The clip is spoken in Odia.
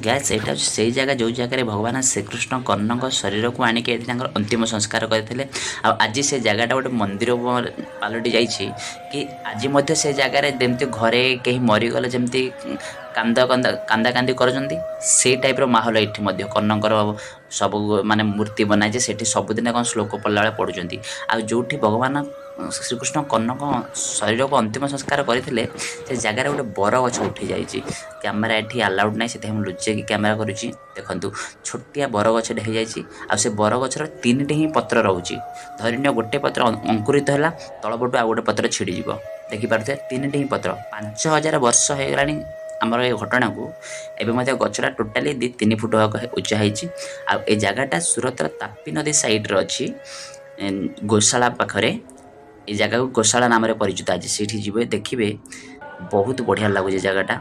ଗ୍ୟାସ୍ ଏଇଟା ହେଉଛି ସେଇ ଜାଗା ଯେଉଁ ଜାଗାରେ ଭଗବାନ ଶ୍ରୀକୃଷ୍ଣ କର୍ଣ୍ଣଙ୍କ ଶରୀରକୁ ଆଣିକି ଏଠି ତାଙ୍କର ଅନ୍ତିମ ସଂସ୍କାର କରିଥିଲେ। ଆଉ ଆଜି ସେ ଜାଗାଟା ଗୋଟେ ମନ୍ଦିର ପାଲଟି ଯାଇଛି। କି ଆଜି ମଧ୍ୟ ସେ ଜାଗାରେ ଯେମିତି ଘରେ କେହି ମରିଗଲେ ଯେମିତି କାନ୍ଦାକାନ୍ଦି କରୁଛନ୍ତି, ସେଇ ଟାଇପ୍ର ମାହୋଲ ଏଠି ମଧ୍ୟ କର୍ଣ୍ଣଙ୍କର ସବୁ ମାନେ ମୂର୍ତ୍ତି ବନାଯାଇଛି। ସେଠି ସବୁଦିନ କ'ଣ ଶ୍ଲୋକ ପଢ଼ିଲା ବେଳେ ପଢ଼ୁଛନ୍ତି। ଆଉ ଯେଉଁଠି ଭଗବାନ ଶ୍ରୀକୃଷ୍ଣ କର୍ଣ୍ଣଙ୍କ ଶରୀରକୁ ଅନ୍ତିମ ସଂସ୍କାର କରିଥିଲେ, ସେ ଜାଗାରେ ଗୋଟେ ବର ଗଛ ଉଠି ଯାଇଛି। କ୍ୟାମେରା ଏଠି ଆଲାଉଡ୍ ନାହିଁ, ସେଥିପାଇଁ ମୁଁ ଲୁଚେଇକି କ୍ୟାମେରା କରୁଛି। ଦେଖନ୍ତୁ, ଛୋଟିଆ ବରଗଛଟେ ହେଇଯାଇଛି। ଆଉ ସେ ବରଗଛର ତିନିଟି ହିଁ ପତ୍ର ରହୁଛି। ଧରିନିଅ ଗୋଟେ ପତ୍ର ଅଙ୍କୁରିତ ହେଲା, ତଳପଟୁ ଆଉ ଗୋଟେ ପତ୍ର ଛିଡ଼ିଯିବ। ଦେଖିପାରୁଥିବେ, ତିନିଟି ହିଁ ପତ୍ର। 5000 ବର୍ଷ ହେଇଗଲାଣି ଆମର ଏ ଘଟଣାକୁ। ଏବେ ମଧ୍ୟ ଗଛଟା ଟୋଟାଲି 2-3 ଫୁଟ ଉଚ୍ଚା ହେଇଛି। ଆଉ ଏ ଜାଗାଟା ସୁରତର ତାପି ନଦୀ ସାଇଡ଼୍ରେ ଅଛି, ଗୋଶାଳା ପାଖରେ। ଏ ଜାଗାକୁ ଗୋଶାଳା ନାମରେ ପରିଚିତ। ଆଜି ସେଇଠି ଯିବେ, ଦେଖିବେ, ବହୁତ ବଢ଼ିଆ ଲାଗୁଛି ଜାଗାଟା।